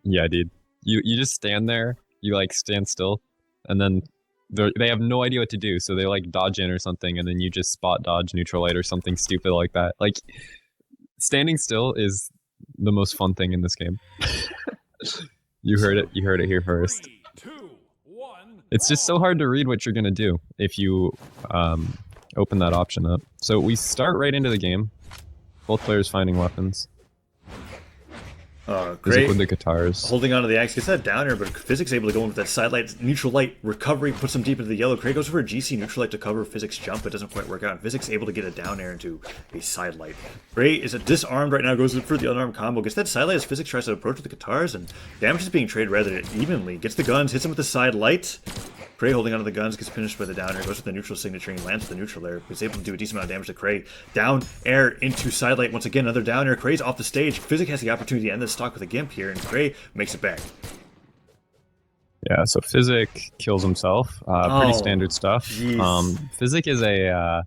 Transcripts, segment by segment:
Yeah, dude. You just stand there. You like stand still, and then they have no idea what to do, so they like dodge in or something, and then you just spot dodge, neutral light, or something stupid like that. Like standing still is the most fun thing in this game. You heard it. You heard it here first. 3, 2, 1, It's just so hard to read what you're gonna do if you open that option up. So we start right into the game. Both players finding weapons. physeK Great. with the guitars. Holding onto the axe, gets that downer, but physeK's able to go in with that side light, neutral light, recovery, puts him deep into the yellow. Krai goes for a GC neutral light to cover physeK's jump, it doesn't quite work out. And physeK's able to get a down air into a side light. Krai is disarmed right now, goes for the unarmed combo, gets that side light as physeK tries to approach with the guitars, and damage is being traded rather evenly. Gets the guns, hits him with the side light. Krai holding onto the guns, gets finished by the downer, goes with the neutral signature and lands with the neutral air. He's able to do a decent amount of damage to Krai. Down air into side light once again, another down air. Krai's off the stage. physeK has the opportunity to end this stock with a gimp here, and Krai makes it back. Yeah, so physeK kills himself. Pretty standard stuff. physeK is a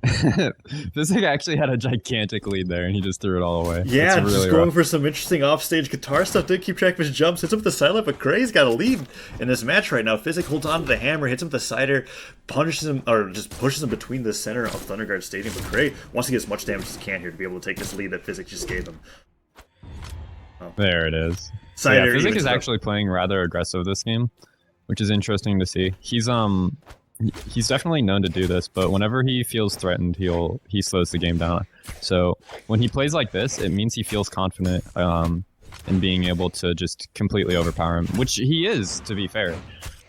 physeK actually had a gigantic lead there, and he just threw it all away. Yeah, really just going rough. for some interesting offstage guitar stuff. Didn't keep track of his jumps. Hits him with the side light, but Krai's got a lead in this match right now. physeK holds on to the hammer, hits him with the cider, punishes him, or just pushes him between the center of Thunderguard Stadium. But Krai wants to get as much damage as he can here to be able to take this lead that physeK just gave him. There it is. Cider yeah, physeK evens is it up. actually playing rather aggressive this game, which is interesting to see. He's definitely known to do this, but whenever he feels threatened, he slows the game down. So when he plays like this, it means he feels confident in being able to just completely overpower him, which he is, to be fair.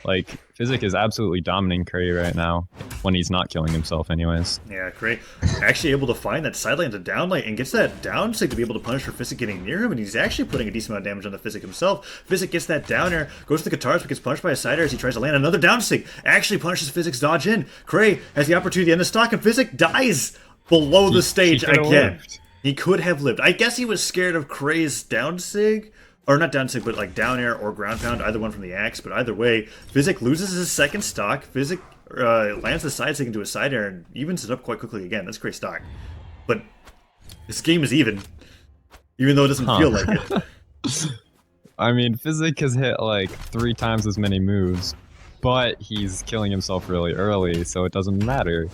Like, physeK is absolutely dominating Krai right now, when he's not killing himself anyways. Yeah, Krai actually able to find that side light into down light and gets that down sig to be able to punish for physeK getting near him, and he's actually putting a decent amount of damage on the physeK himself. physeK gets that downer, goes to the guitars, but gets punished by a cider as he tries to land another down sig. Actually punishes physeK's dodge in. Krai has the opportunity to end the stock, and physeK dies below the stage he could've again. lived. He could have lived. I guess he was scared of Krai's down sig. Or not down sig, but like down air or ground pound, either one from the axe. But either way, physeK loses his second stock. physeK lands the side sig into a side air and evens it up quite quickly again. That's great stock. But this game is even though it doesn't feel like it. I mean, physeK has hit like 3 times as many moves, but he's killing himself really early, so it doesn't matter.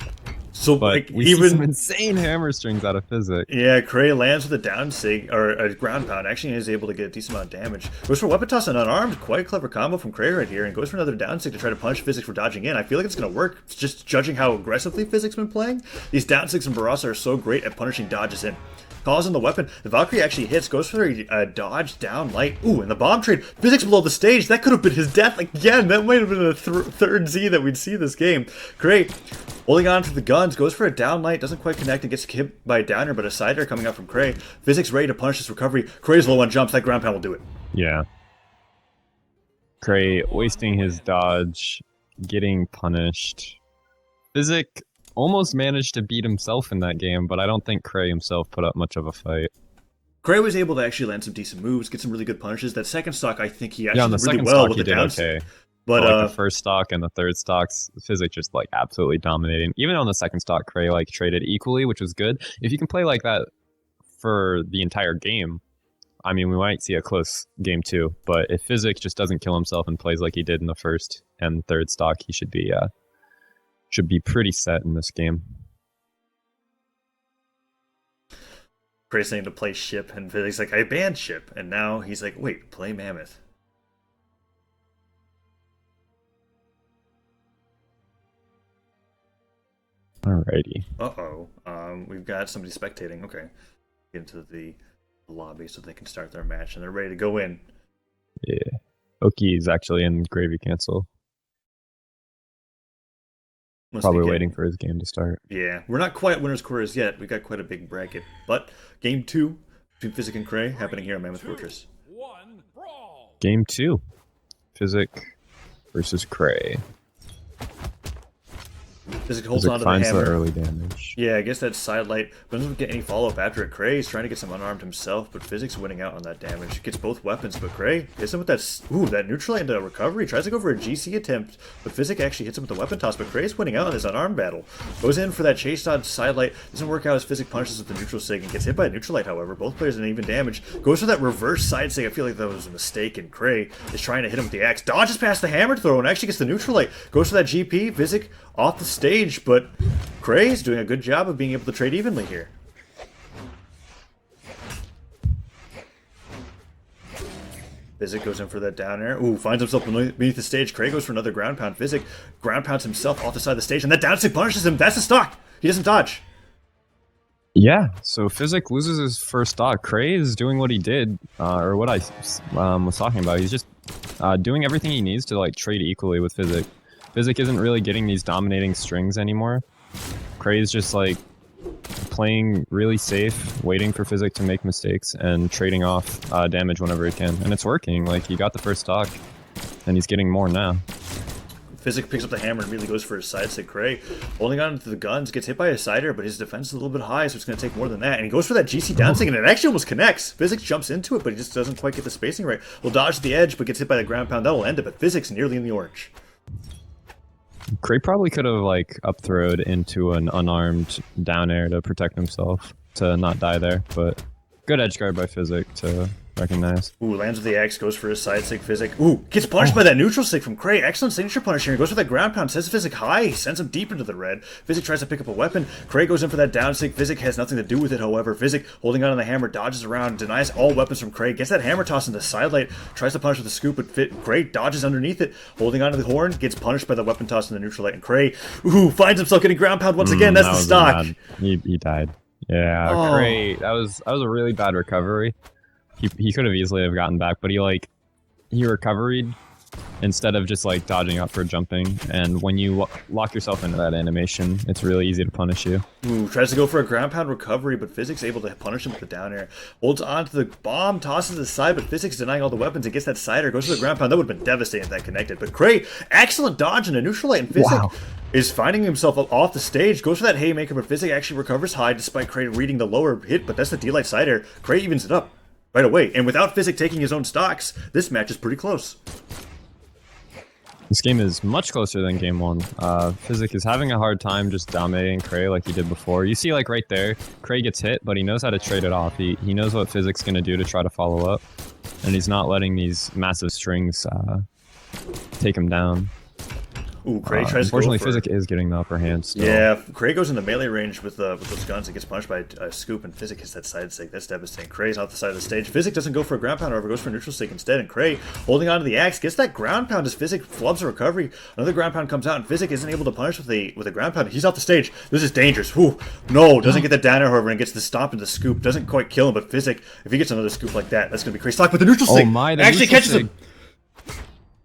So But like we see some insane hammer strings out of physeK. yeah, Krai lands with a down sig or a ground pound. Actually, is able to get a decent amount of damage. Goes for weapon toss and unarmed. Quite a clever combo from Krai right here, and goes for another down sig to try to punish physeK for dodging in. I feel like it's going to work. Just judging how aggressively physeK's been playing, these down sigs from Barraza are so great at punishing dodges in. Calls in the weapon. The Valkyrie actually hits. Goes for a dodge down light. Ooh, and the bomb trade. physeK's below the stage. That could have been his death again. That might have been the third Z that we'd see this game. Krai holding on to the guns. Goes for a down light. Doesn't quite connect and gets hit by a downer, but a cider coming out from Krai. physeK's ready to punish this recovery. Krai's low on jumps. That ground pound will do it. Yeah. Krai wasting his dodge, getting punished. physeK almost managed to beat himself in that game, but I don't think Krai himself put up much of a fight. Krai was able to actually land some decent moves, get some really good punishes. That second stock, I think he actually Yeah, on the did really second well stock with he the did down okay. But Like the first stock and the third stocks, physeK just like absolutely dominating. Even on the second stock, Krai like traded equally, which was good. If you can play like that for the entire game, I mean, we might see a close game too. But if physeK just doesn't kill himself and plays like he did in the first and third stock, he should be pretty set in this game. Krai's saying to play ship, and physeK's like, I banned ship, and now he's like, wait, play mammoth. Alrighty. We've got somebody spectating. Okay, get into the lobby so they can start their match, and they're ready to go in. Yeah. Oki is actually in gravy cancel. Must Probably be waiting getting- for his game to start. Yeah, we're not quite at winners' quarters yet. We got quite a big bracket, but game 2 between physeK and Krai happening here on Mammoth Fortress. 1, brawl. Game 2. physeK versus Krai. physeK holds Physic on to the finds the hammer. early damage. Yeah, I guess that side light, but doesn't get any follow-up after it. Krai is trying to get some unarmed himself, but physeK's winning out on that damage. Gets both weapons, but Krai hits him with that neutral into recovery. Tries to go for a GC attempt, but physeK actually hits him with the weapon toss, but Krai's winning out in his unarmed battle. Goes in for that chase dodge side light. Doesn't work out as physeK punishes with the neutral sig and gets hit by a neutral light, however. Both players in even damage. Goes for that reverse side sig. I feel like that was a mistake, and Krai is trying to hit him with the axe. Dodges past the hammer throw and actually gets the neutral light. Goes for that GP. physeK off the stage, but Krai's doing a good job of being able to trade evenly here. physeK goes in for that down air. Ooh, finds himself beneath the stage. Krai goes for another ground pound. physeK ground pounds himself off the side of the stage, and that down stick punishes him. That's the stock. He doesn't dodge. Yeah, so physeK loses his first stock. Krai is doing what he did, or what I was talking about. He's just doing everything he needs to like trade equally with physeK. physeK isn't really getting these dominating strings anymore. Krai is just like playing really safe, waiting for physeK to make mistakes and trading off damage whenever he can. And it's working. Like, he got the first stock, and he's getting more now. physeK picks up the hammer and immediately goes for his side stick. Krai holding on to the guns, gets hit by a cider, but his defense is a little bit high, so it's going to take more than that. And he goes for that GC down stick, and it actually almost connects. physeK jumps into it, but he just doesn't quite get the spacing right. Will dodge the edge, but gets hit by the ground pound. That'll end it, but physeK's nearly in the orange. Krai probably could have like up throwed into an unarmed down air to protect himself to not die there, but good edge guard by physeK to recognize. Ooh, lands with the axe, goes for his side stick. physeK, ooh, gets punished by that neutral stick from Krai. Excellent signature punish here. He goes for that ground pound, sends physeK high, sends him deep into the red. physeK tries to pick up a weapon. Krai goes in for that down stick. physeK has nothing to do with it, however. physeK holding on to the hammer, dodges around, denies all weapons from Krai, gets that hammer toss into the side light, tries to punish with a scoop, but Krai dodges underneath it, holding on to the horn, gets punished by the weapon toss in the neutral light, and Krai, ooh, finds himself getting ground pound once again. That's the stock. He died. Yeah, Krai, that was a really bad recovery. He could have easily have gotten back, but he recovered instead of just like dodging up for jumping. And when you lock yourself into that animation, it's really easy to punish you. Ooh, tries to go for a ground pound recovery, but physeK's able to punish him with the down air. Holds on to the bomb, tosses it aside, but physeK's denying all the weapons and gets that cider, goes for the ground pound. That would have been devastating if that connected. But Krai, excellent dodge and a neutral light, and physeK is finding himself off the stage, goes for that haymaker, but physeK actually recovers high despite Krai reading the lower hit, but that's the D-light cider. Krai evens it up right away, and without physeK taking his own stocks, this match is pretty close. This game is much closer than game one. physeK is having a hard time just dominating Krai like he did before. You see, like right there, Krai gets hit, but he knows how to trade it off. He knows what physeK's going to do to try to follow up, and he's not letting these massive strings take him down. Ooh, Krai tries to go unfortunately, for... physeK is getting the upper hand still. Yeah, Krai goes into melee range with those guns and gets punished by a scoop, and physeK hits that side stick. That's devastating. Krai's off the side of the stage. physeK doesn't go for a ground pound, however, goes for a neutral stick instead, and Krai, holding onto the axe, gets that ground pound as physeK flubs a recovery. Another ground pound comes out, and physeK isn't able to punish with a ground pound. He's off the stage. This is dangerous. Whew. No, doesn't get that down air, however, and gets the stomp into the scoop. Doesn't quite kill him, but physeK, if he gets another scoop like that, that's going to be crazy. Stock with the neutral stick. Actually catches him.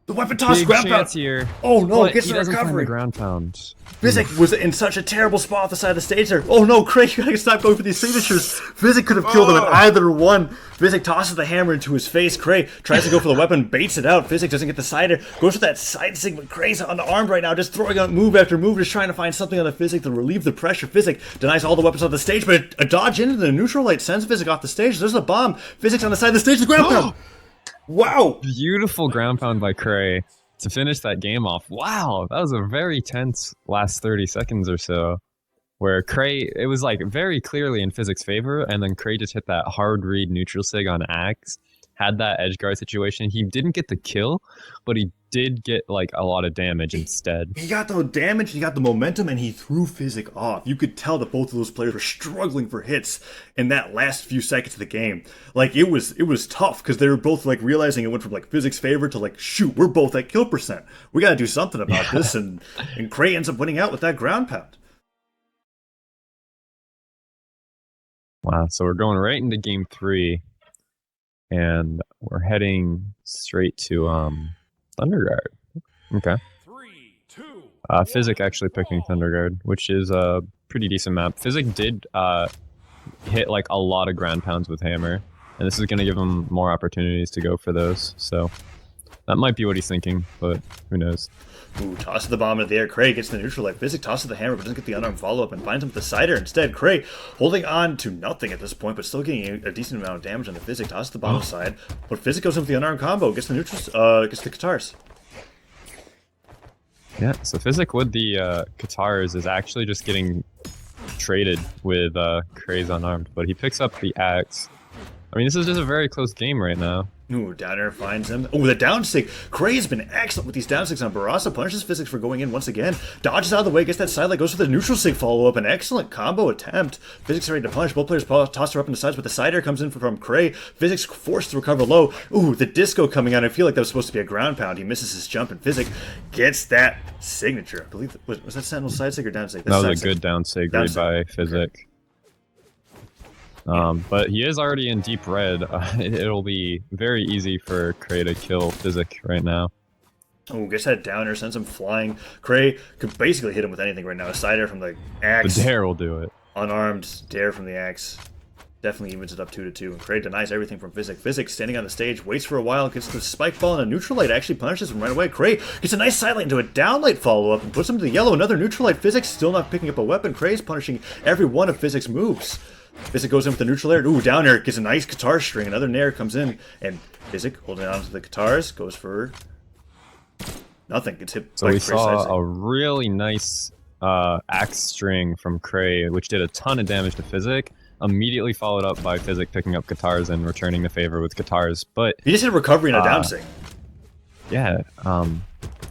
The weapon toss, ground pound. Here. Oh no, But gets he the doesn't find recovery. the ground pound. physeK was in such a terrible spot off the side of the stage there. Oh no, Krai, you gotta stop going for these signatures. physeK could have killed him in either one. physeK tosses the hammer into his face. Krai tries to go for the weapon, baits it out. physeK doesn't get the cider, goes for that side stick, but Krai's unarmed right now, just throwing out move after move, just trying to find something on the physeK to relieve the pressure. physeK denies all the weapons on the stage, but a dodge into the neutral light sends physeK off the stage. There's a bomb. physeK's on the side of the stage, the ground pound. Wow. Beautiful ground pound by Krai to finish that game off. Wow, that was a very tense last 30 seconds or so, where Krai, it was like very clearly in physeK's favor, and then Krai just hit that hard read neutral sig on Axe, had that edge guard situation. He didn't get the kill, but he did get like a lot of damage instead. He got the damage, he got the momentum, and he threw physeK off. You could tell that both of those players were struggling for hits in that last few seconds of the game. Like, it was tough, because they were both like realizing it went from like physeK's favor to like, shoot, we're both at kill percent. We gotta do something about this, and Krai ends up winning out with that ground pound. Wow, so we're going right into game 3, and we're heading straight to Thunderguard. Okay. 3, 2, physeK actually picking Thunderguard, which is a pretty decent map. physeK did hit like a lot of ground pounds with hammer, and this is going to give him more opportunities to go for those. So That might be what he's thinking, but who knows. Ooh, tosses the bomb into the air. Krai gets the neutral light. physeK tosses the hammer, but doesn't get the unarmed follow-up and finds him with the cider instead. Krai holding on to nothing at this point, but still getting a decent amount of damage on the physeK. Tosses the bomb aside, but physeK goes in with the unarmed combo, gets the neutral, gets the Katars. Yeah, so physeK with the Katars is actually just getting traded with Krai's unarmed, but he picks up the axe. I mean, this is just a very close game right now. Ooh, down air finds him. Ooh, the down sig. Krai has been excellent with these down sigs on Barraza. Punishes physeK for going in once again. Dodges out of the way, gets that side light, goes for the neutral sig follow-up. An excellent combo attempt. physeK's ready to punish. Both players toss her up in the sides, but the side air comes in from Krai. physeK's forced to recover low. Ooh, the disco coming out. I feel like that was supposed to be a ground pound. He misses his jump, and physeK gets that signature. I believe, was that Sentinel side sig or down sig? That was a good down sig read by physeK. Okay. But he is already in deep red. It'll be very easy for Krai to kill physeK right now. Oh, gets that downer, sends him flying. Krai could basically hit him with anything right now. A side air from the axe. The dare will do it. Unarmed dare from the axe. Definitely evens it up 2-2. And Krai denies everything from physeK. physeK standing on the stage, waits for a while, gets the spike ball and a neutral light, actually punishes him right away. Krai gets a nice side light into a down light follow-up and puts him to the yellow. Another neutral light. physeK still not picking up a weapon. Krai's punishing every one of physeK's moves. physeK goes in with the neutral air. Ooh, down air, gets a nice Katar string. Another nair comes in, and physeK holding on to the Katars goes for nothing. Gets hit. So we saw a really nice axe string from Krai, which did a ton of damage to physeK. Immediately followed up by physeK picking up Katars and returning the favor with Katars. But he just hit recovery and a down sig. Yeah,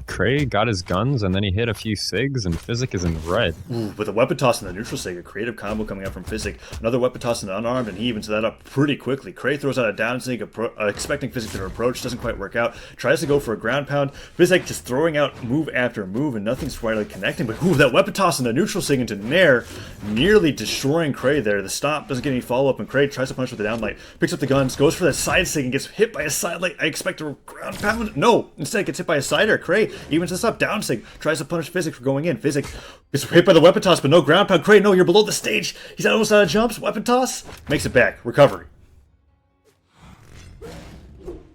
Krai got his guns and then he hit a few sigs and physeK is in red. Ooh, with a weapon toss in the neutral sig, a creative combo coming out from physeK. Another weapon toss in the unarmed, and he evens that up pretty quickly. Krai throws out a down sig, expecting physeK to approach, doesn't quite work out. Tries to go for a ground pound. physeK just throwing out move after move, and nothing's quite really connecting. But ooh, that weapon toss in the neutral sig into nair, nearly destroying Krai there. The stomp doesn't get any follow-up, and Krai tries to punch with the down light. Picks up the guns, goes for that side sig, and gets hit by a side light. I expect a ground pound. No, instead gets hit by a cider. Krai evens this up. Down sig tries to punish physeK for going in. physeK gets hit by the weapon toss, but no ground pound. Krai, no, you're below the stage. He's almost out of jumps. Weapon toss makes it back. Recovery.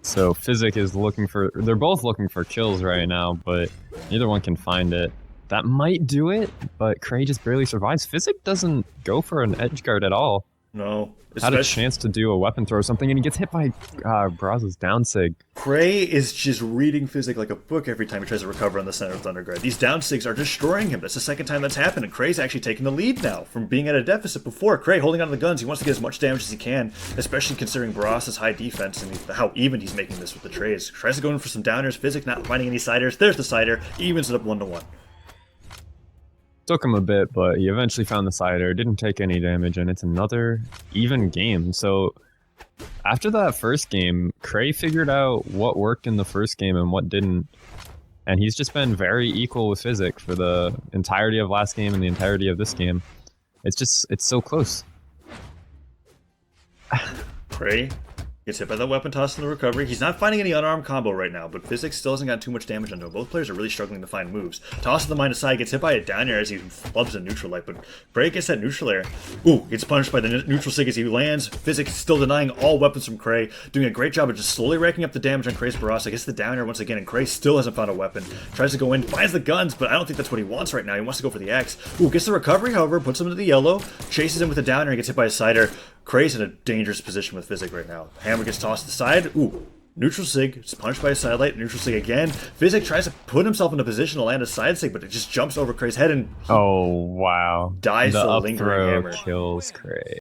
So physeK is looking for. They're both looking for kills right now, but neither one can find it. That might do it, but Krai just barely survives. physeK doesn't go for an edge guard at all. No. Had a chance to do a weapon throw or something, and he gets hit by Barraza's down sig. Krai is just reading physeK like a book every time he tries to recover on the center of Thunderguard. These down sigs are destroying him. That's the second time that's happened, and Krai's actually taking the lead now from being at a deficit before. Krai holding on to the guns. He wants to get as much damage as he can, especially considering Barraza's high defense and how even he's making this with the trades. Tries to go in for some downers. physeK not finding any siders. There's the cider. Evens it up 1-1. Took him a bit, but he eventually found the cider, didn't take any damage, and it's another even game. So after that first game, Krai figured out what worked in the first game and what didn't, and he's just been very equal with physeK for the entirety of last game and the entirety of this game. It's so close. Krai gets hit by that weapon toss in the recovery. He's not finding any unarmed combo right now, but physeK still hasn't got too much damage onto him. Both players are really struggling to find moves. Toss to the mind aside, gets hit by a down air as he flubs a neutral light, but Krai gets that neutral air. Ooh, gets punished by the neutral sig as he lands. physeK still denying all weapons from Krai, doing a great job of just slowly racking up the damage on Krai's Barraza. Gets the down air once again, and Krai still hasn't found a weapon. Tries to go in, finds the guns, but I don't think that's what he wants right now. He wants to go for the axe. Ooh, gets the recovery, however, puts him into the yellow, chases him with a down air, and gets hit by a cider. Krai's in a dangerous position with physeK right now. Hammer gets tossed to the side. Ooh, neutral sig. It's punished by a side light. Neutral sig again. physeK tries to put himself in a position to land a side sig, but it just jumps over Krai's head and oh wow! dies The to the up lingering throw hammer. kills Krai.